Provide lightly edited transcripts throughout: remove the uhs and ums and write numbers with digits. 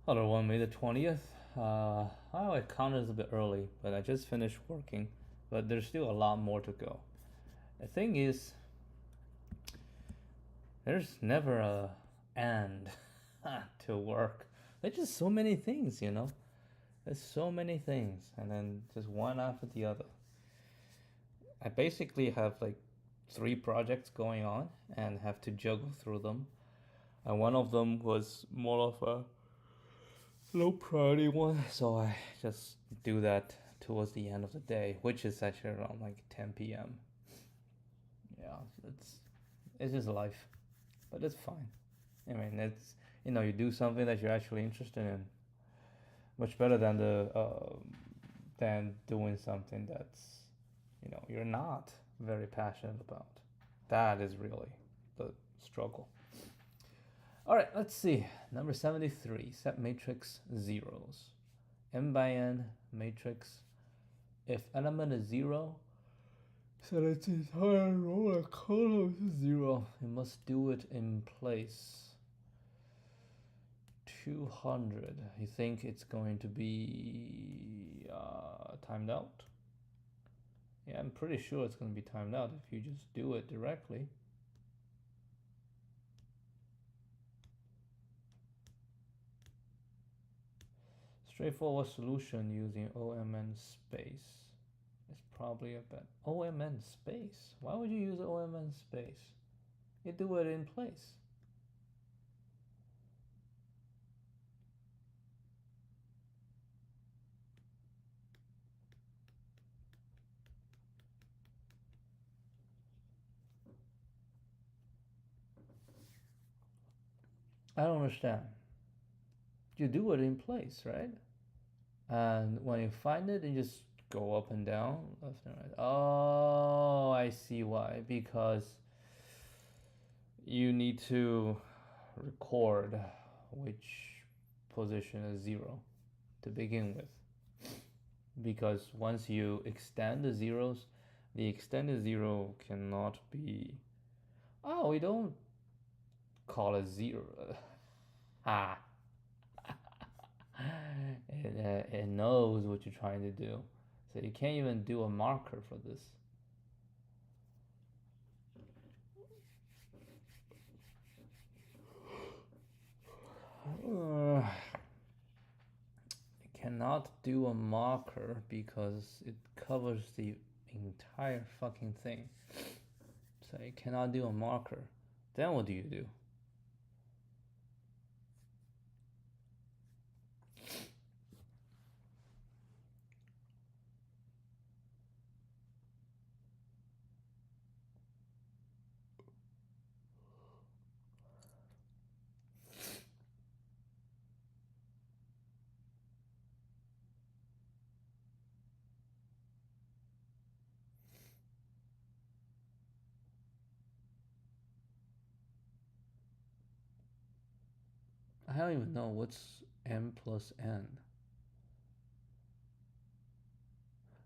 Other one, May the 20th. Oh, it counted a bit early, but I just finished working. But there's still a lot more to go. The thing is, there's never a end to work. There's just so many things, you know? There's so many things, and then just one after the other. I basically have like 3 projects going on and have to juggle through them. And one of them was more of a low priority one, so I just do that towards the end of the day, which is actually around like 10 p.m. Yeah, it's just life, but it's fine. I mean, it's you do something that you're actually interested in, much better than the than doing something that's you're not very passionate about. That is really the struggle. All right, let's see. Number 73, set matrix zeros. M by n matrix. If element is 0, set its entire row of columns to 0. You must do it in place. 200. You think it's going to be timed out? Yeah, I'm pretty sure it's going to be timed out if you just do it directly. Straightforward solution using OMN space is probably a bet. OMN space? Why would you use OMN space? You do it in place. I don't understand. You do it in place, right? And when you find it, you just go up and down, left and right. Oh, I see why. Because you need to record which position is 0 to begin with. Because once you extend the zeros, the extended 0 cannot be. Oh, we don't call it 0. Ah. It knows what you're trying to do. So you can't even do a marker for this. You cannot do a marker because it covers the entire fucking thing. So you cannot do a marker. Then what do you do? I don't even know what's m plus n.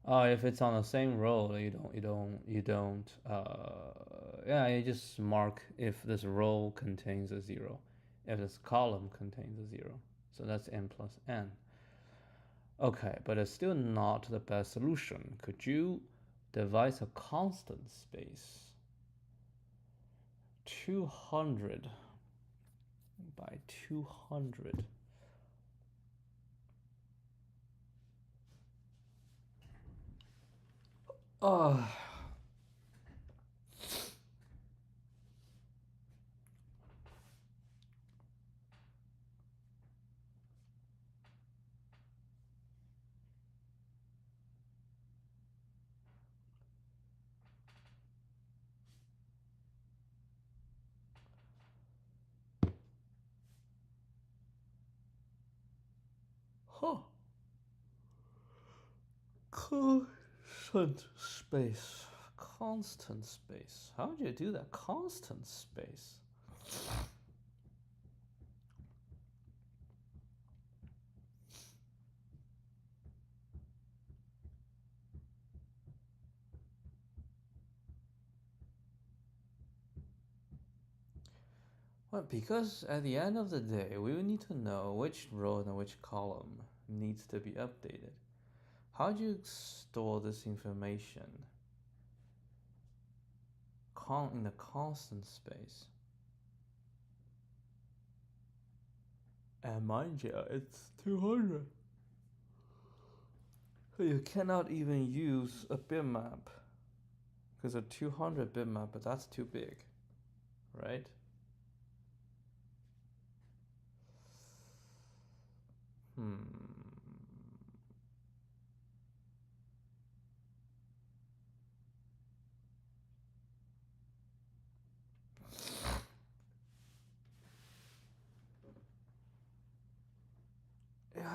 Oh, if it's on the same row, you don't. Yeah, you just mark if this row contains a 0, if this column contains a 0. So that's m plus n. Okay, but it's still not the best solution. Could you devise a constant space? 200 by 200. Oh. Huh. Constant space. Constant space. How would you do that? Constant space. Well, because at the end of the day, we will need to know which row and which column needs to be updated. How do you store this information? In a constant space. And mind you, it's 200. So you cannot even use a bitmap. Because a 200 bitmap, but that's too big, right?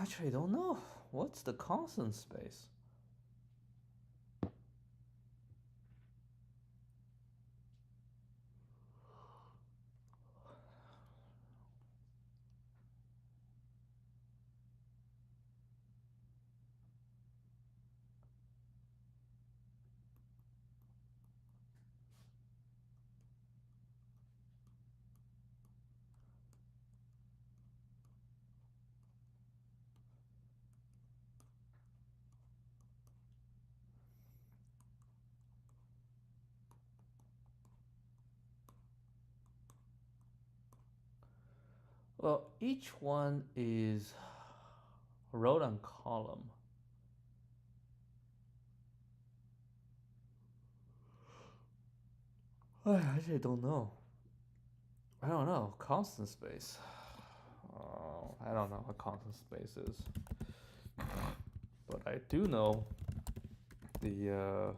Actually, I don't know. What's the constant space? Well, each one is row and column. I actually don't know. I don't know. Constant space. Oh, I don't know what constant space is. But I do know the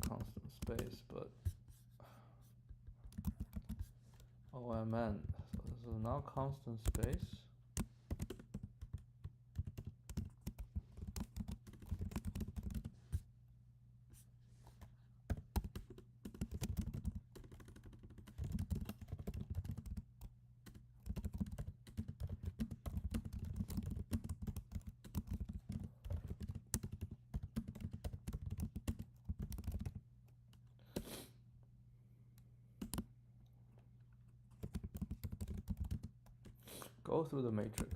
constant space, but oh, I meant so this is not constant space. Go through the matrix.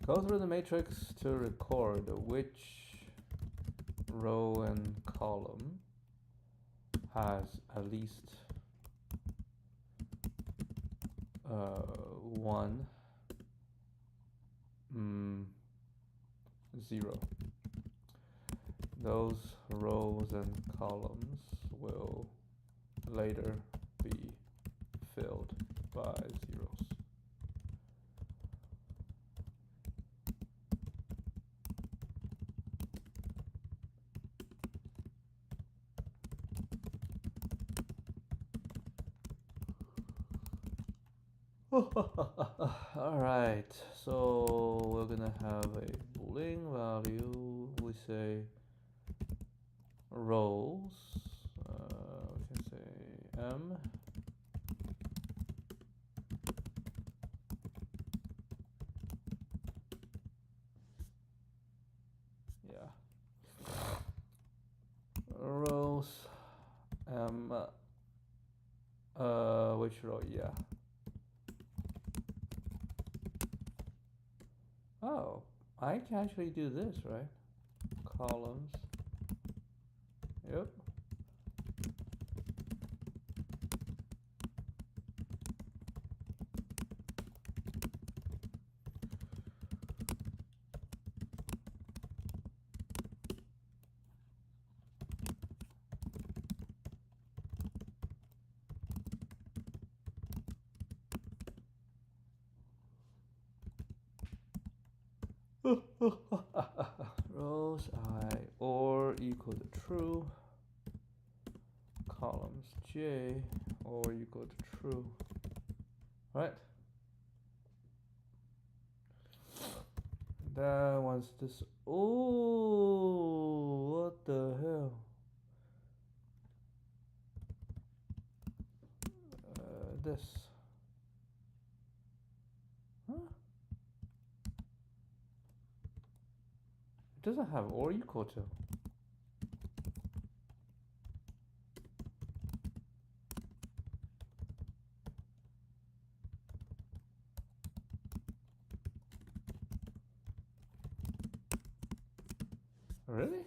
Go through the matrix to record which row and column has at least one 0. Those rows and columns will later be filled by zeros. Alright, so we're gonna have a boolean value. We say rows, we can say m. Yeah. Rows m, which row? Yeah. Oh, I can actually do this, right? Columns. Yep. Rows I or equal to true. Columns j or equal to true. Right? That one's this. Oh, what the hell? This. Huh? It doesn't have or equal to. Really?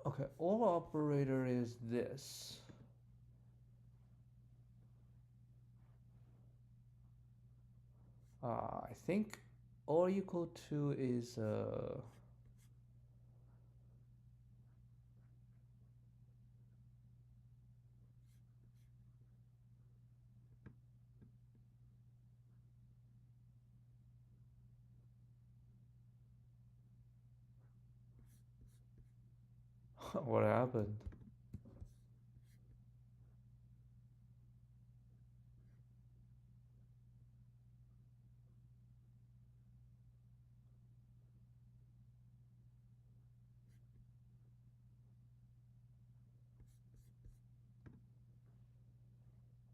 Okay, or operator is this. I think or equal to is what happened?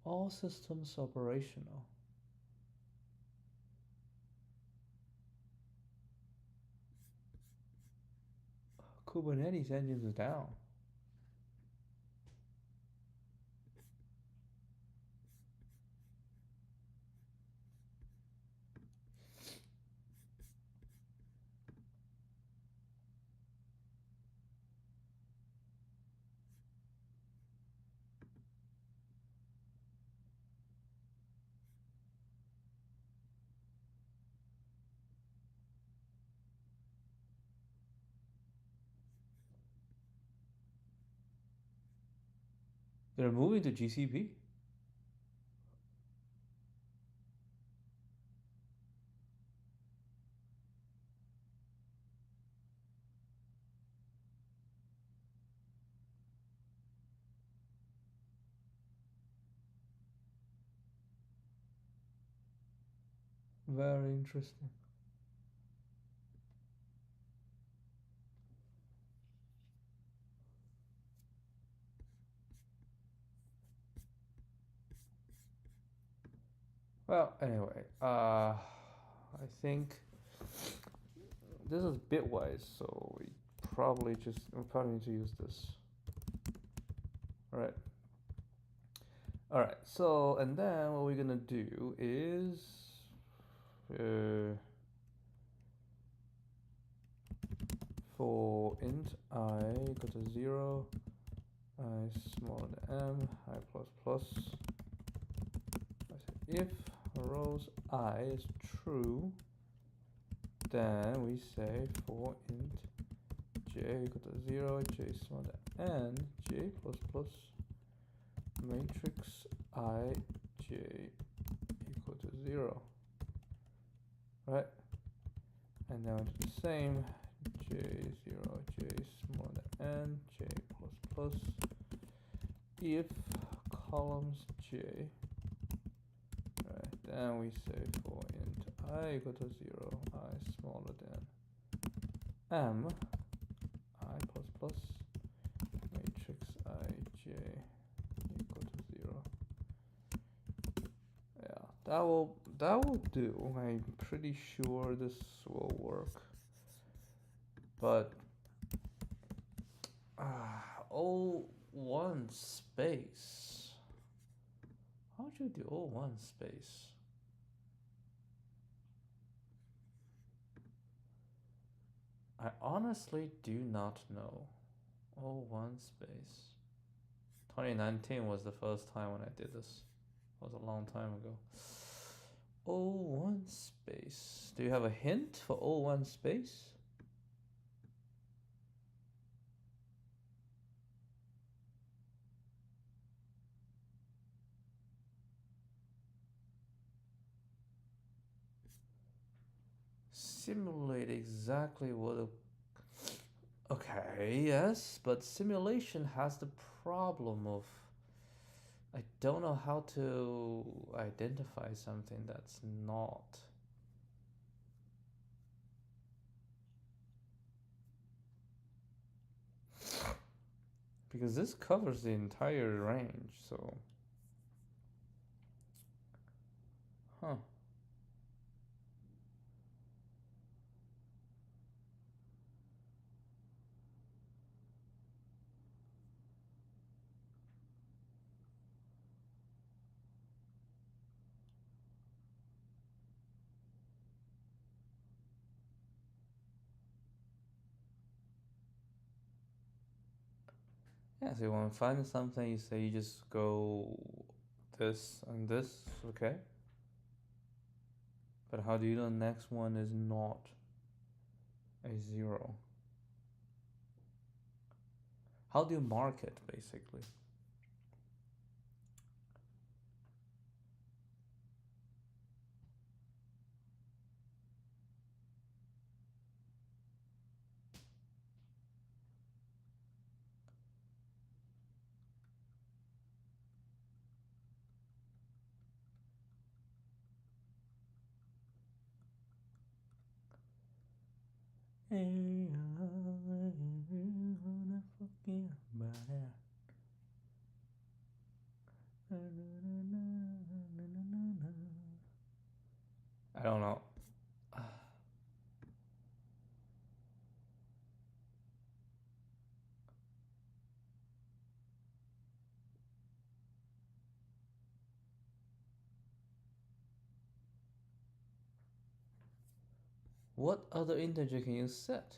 All systems operational. Kubernetes engines is down. They're moving to GCP. Very interesting. Well, anyway, I think this is bitwise, so we probably need to use this. All right. All right. So, and then what we're gonna do is for int I equal to 0, I smaller than m, I plus plus. If rows I is true, then we say for int j equal to 0, j smaller than n, j plus plus matrix I j equal to 0. Right? And now do the same, j0, j smaller than n, j plus plus. If columns j, right, then we say for int I equal to 0, I smaller than m, I plus plus, matrix ij equal to 0. Yeah, that will do. I'm pretty sure this will work. But O1 space. How would you do O1 space? I honestly do not know. O1 space. 2019 was the first time when I did this. It was a long time ago. O1 space. Do you have a hint for O1 space? Simulate exactly what a... Okay, yes, but simulation has the problem of I don't know how to identify something that's not. Because this covers the entire range, so... Huh. Yeah, so you want to find something, you say you just go this and this, okay? But how do you know the next one is not a 0? How do you mark it, basically? I don't know. What other integer can you set?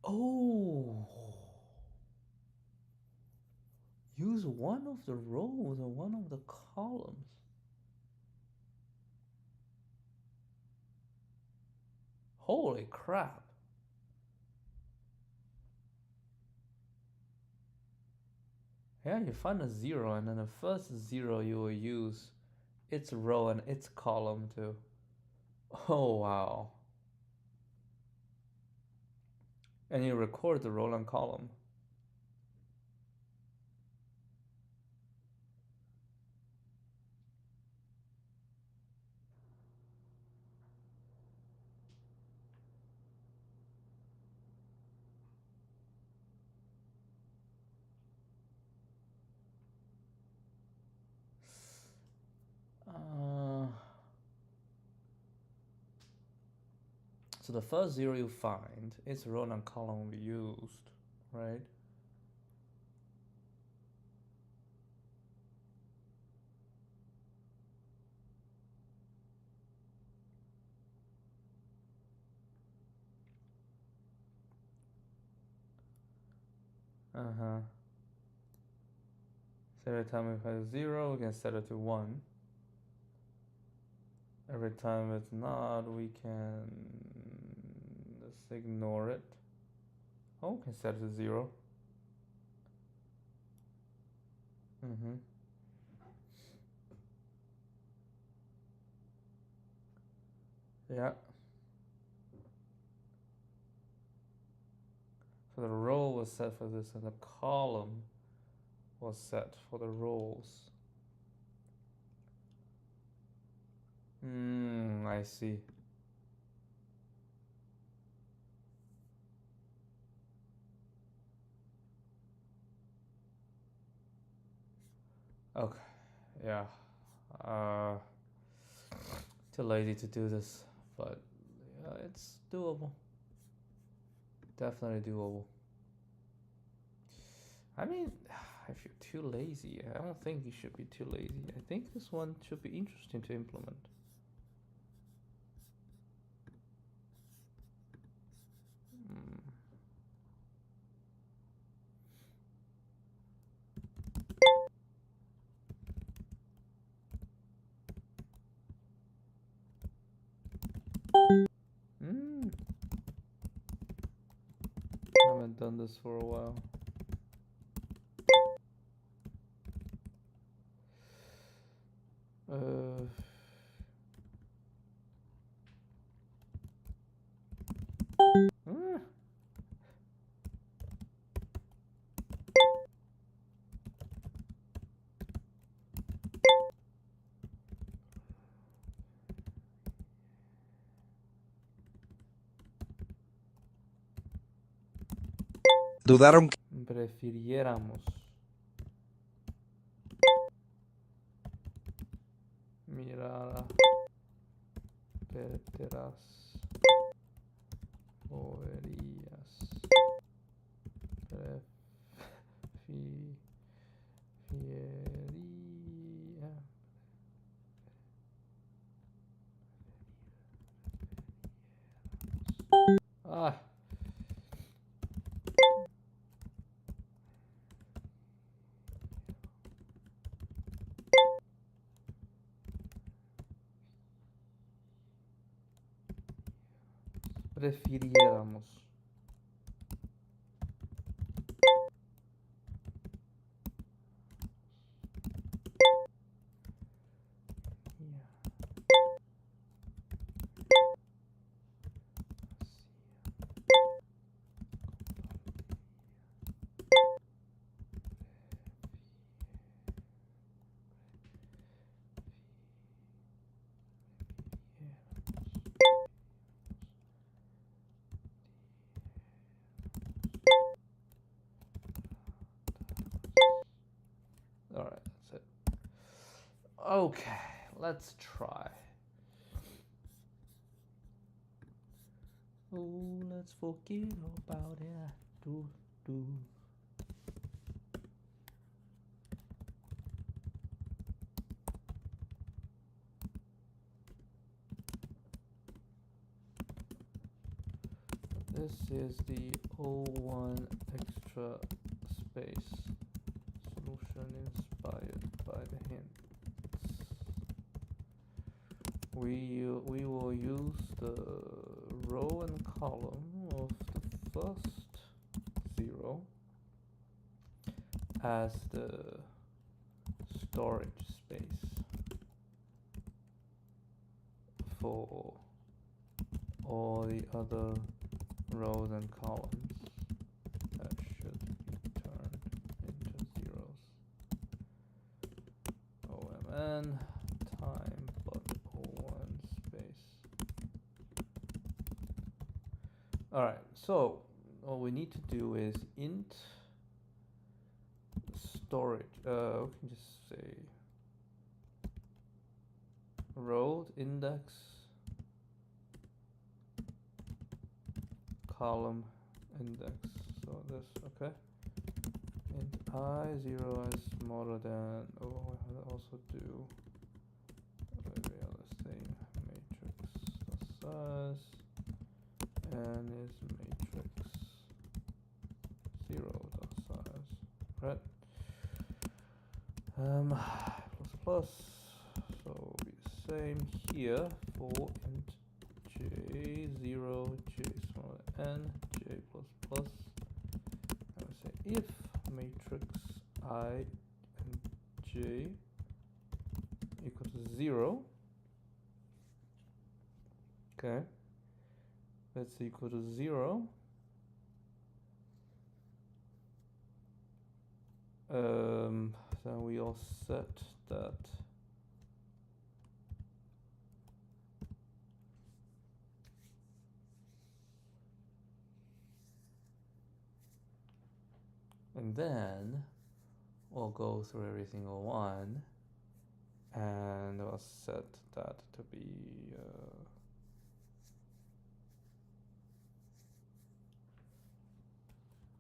Oh, use one of the rows or one of the columns. Holy crap. Yeah, you find a 0, and then the first 0 you will use its row and its column too. Oh, wow. And you record the row and column. So the first 0 you find, its row and column will be used, right? So every time we have 0, we can set it to 1. Every time it's not, we can just ignore it. Oh, we can set it to 0. Yeah. So the row was set for this, and the column was set for the rows. I see. Okay, yeah. Too lazy to do this, but yeah, it's doable. Definitely doable. I mean, if you're too lazy, I don't think you should be too lazy. I think this one should be interesting to implement. I haven't done this for a while. Dudaron que... Prefiriéramos. Mirar Verás. Overías. Prefiería. Ah. Prefiriéramos. All right, that's it. Okay, let's try. Oh, let's forget about it. Do. This is the O1 extra space solution inspired by the hints. We will use the row and column of the first 0 as the storage space for all the other rows and columns that should be turned into zeros. OMN time but O1 space. Alright, so all we need to do is int storage. We can just say row index column index. So this, okay. Int I0 is smaller than, oh, I also do every other thing. Matrix size and is matrix 0 size, right? Plus, so be the same here for int j0 j smaller than n j plus plus. I would say if matrix I and j equal to 0, okay, that's equal to 0. Then we all set that and then we'll go through every single one and we'll set that to be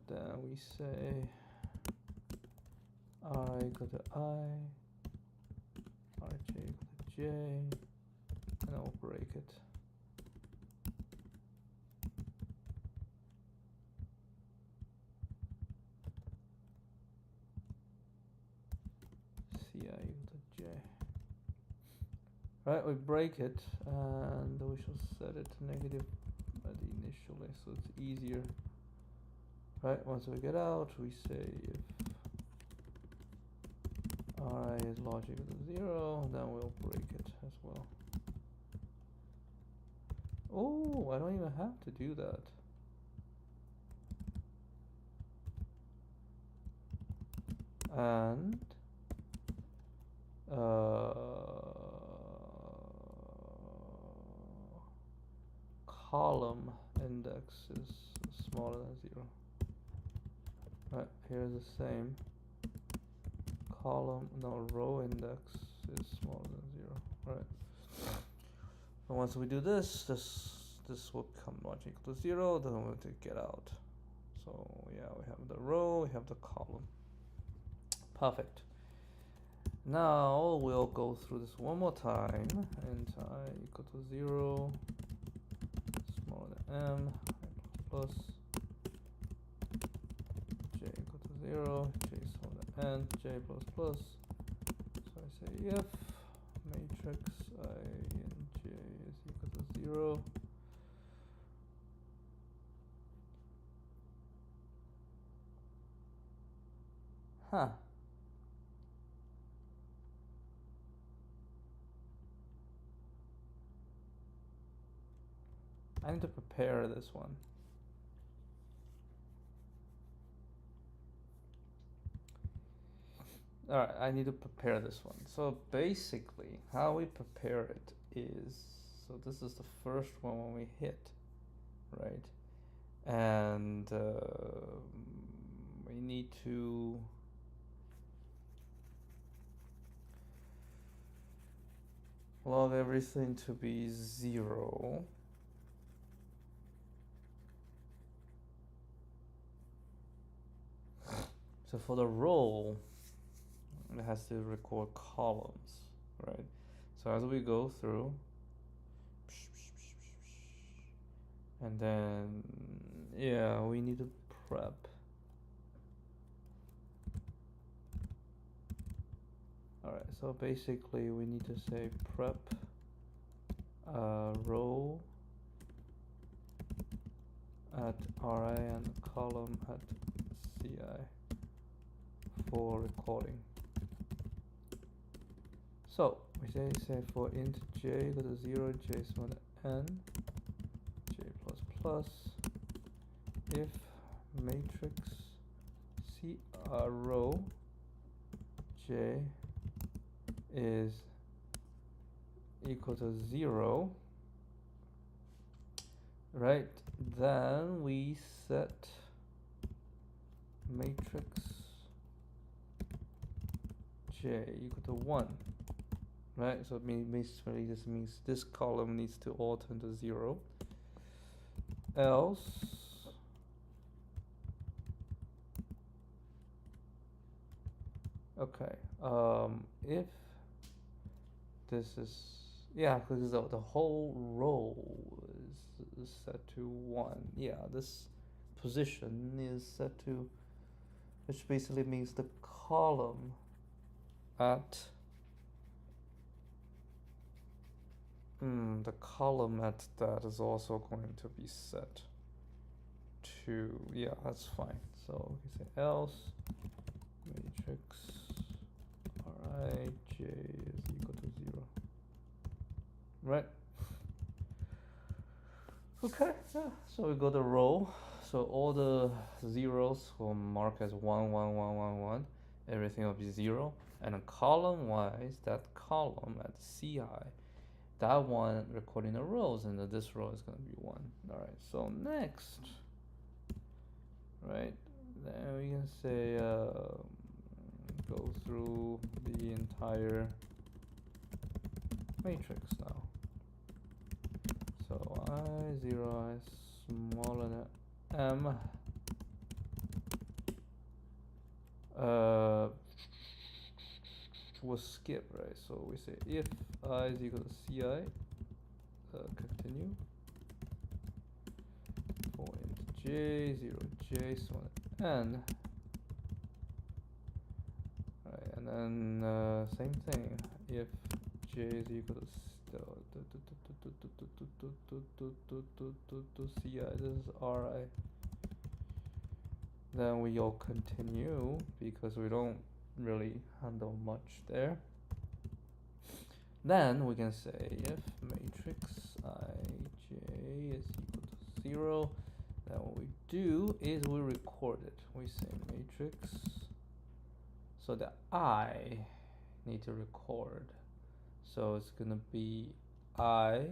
then we say I equal to I, rj equal to j, and I'll break it. Ci equal to j. Right, we break it and we shall set it to negative initially, so it's easier. Right, once we get out, we say if I is logical to 0, then we'll break it as well. Oh, I don't even have to do that. And column index is smaller than 0. Right, here's the same. Row index is smaller than 0. Right. So once we do this, this will come large equal to 0, then we'll have to get out. So yeah, we have the row, we have the column. Perfect. Now we'll go through this one more time. Int I equal to 0, smaller than m, plus j equal to 0, j smaller than n, j plus plus. So I say if matrix I and j is equal to 0, huh. I need to prepare this one. Alright, I need to prepare this one. So basically, how we prepare it is, so this is the first one when we hit, right? And we need to log everything to be 0. So for the row, it has to record columns, right? So as we go through, and then, yeah, we need to prep. Alright, so basically we need to say prep row at RI and column at CI for recording. So we say for int j equal to 0, j smaller than n, j plus plus, if matrix CR row j is equal to 0, right, then we set matrix j equal to 1, right? So it basically this means this column needs to all turn to 0, else okay, if this is, yeah, because the whole row is set to 1. Yeah, this position is set to, which basically means the column at the column at that is also going to be set to, yeah, that's fine. So we say else matrix Ri j is equal to 0, right? Okay, yeah, so we go to row, so all the zeros will mark as 1 1 1 1 1, everything will be 0, and then column wise, that column at CI, that one recording the rows, and this row is going to be 1. Alright, so next, right, then we can say go through the entire matrix now. So I0 is smaller than m, we'll skip, right? So we say if I is equal to CI, continue for int j 0 j smaller than n, right? And then same thing, if j is equal to CI, this is RI, then we all continue because we don't really handle much there. Then we can say if matrix ij is equal to 0, then what we do is we record it. We say matrix, so the I need to record, so it's gonna be I,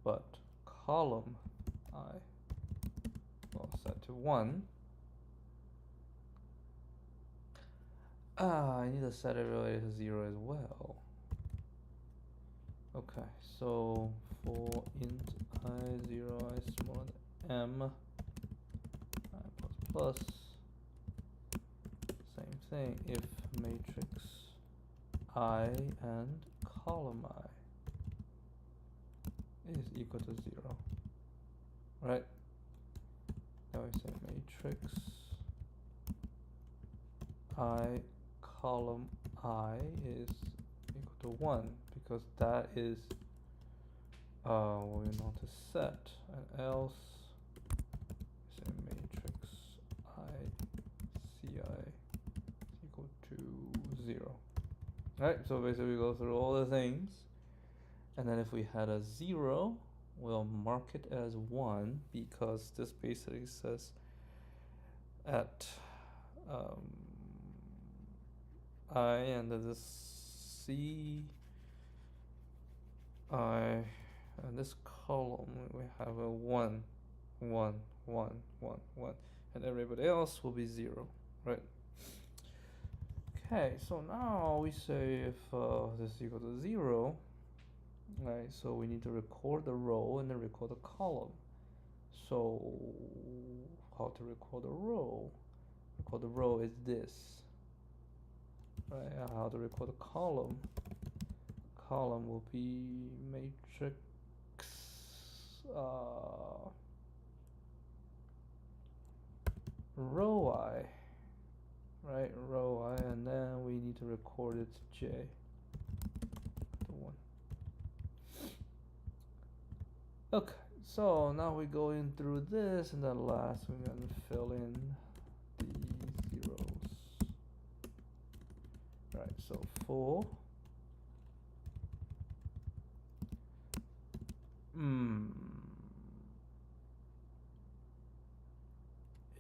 but column I will set to 1. I need to set everybody to 0 as well. Okay, so for int I0 I smaller than m, I plus plus, same thing if matrix I and column I is equal to 0, right? Now we say matrix I column I is equal to 1 because that is what we want to set, and else say matrix I ci is equal to 0. Right, so basically we go through all the things, and then if we had a 0, we'll mark it as 1 because this basically says at I and this C I and this column we have a 1 1 1 1 1 and everybody else will be 0, right? Okay, so now we say if this is equal to 0, right, so we need to record the row and then record the column. So how to record the row? Record the row is this, right? How to record the column? Column will be matrix row I, right? Row I, and then we need to record its j, the 1. Okay, so now we go in through this, and then last we're gonna fill in the zeros. Right, so for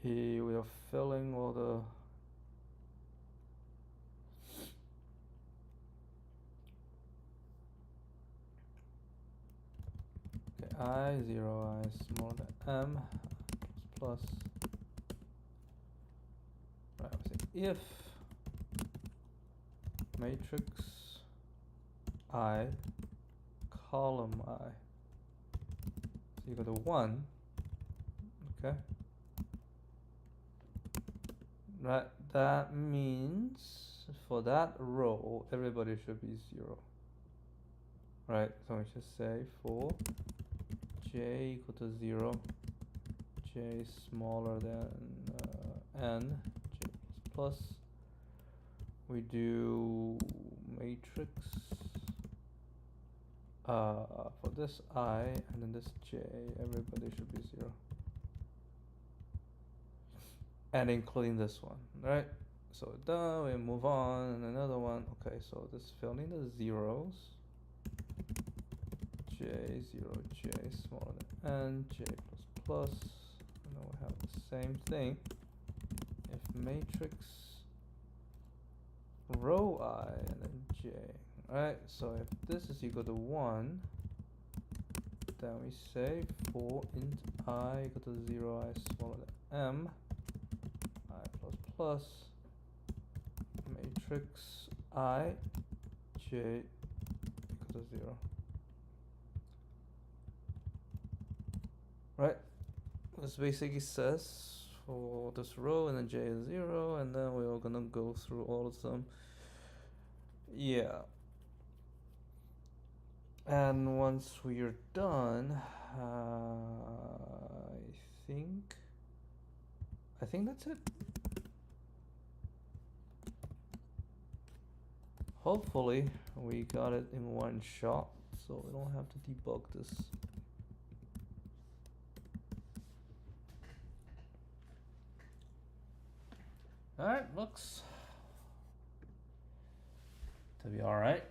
we are filling all the I0 I smaller than m plus right, if matrix I column I is equal to 1, okay, right, that means for that row everybody should be 0, right? So we should say for j equal to 0, j smaller than n, j plus plus, we do matrix for this I and then this j, everybody should be 0, and including this one, right? So done, we move on, and another one. Okay, so this filling the zeros, j 0, j smaller than n, j plus plus, and then we have the same thing if matrix row I and then j. Alright, so if this is equal to 1, then we say for int I equal to 0, I smaller than m, I plus plus, matrix I, j equal to 0. Right, this basically says for this row and then j is 0, and then we're gonna go through all of them. Yeah. And once we are done, I think that's it. Hopefully we got it in one shot, so we don't have to debug this. Alright, looks to be alright.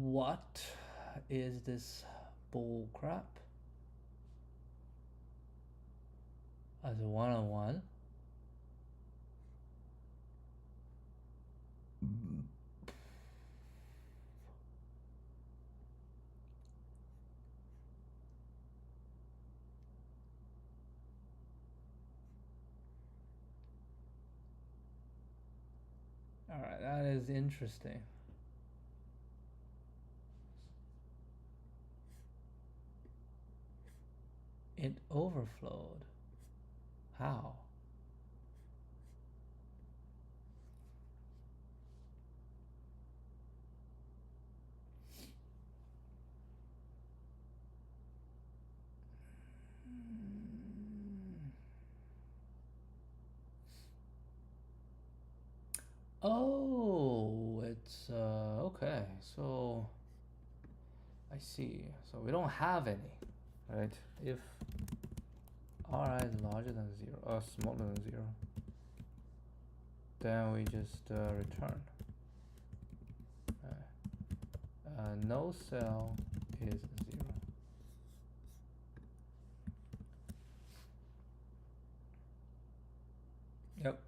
What is this bull crap? As a one-on-one? All right, that is interesting. It overflowed. How? Oh, it's okay. So I see. So we don't have any, right? If r is larger than 0, or smaller than 0, then we just return. No cell is 0. Yep.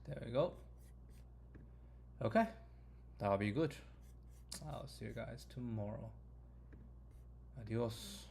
There we go. Okay, that'll be good. I'll see you guys tomorrow. Adios.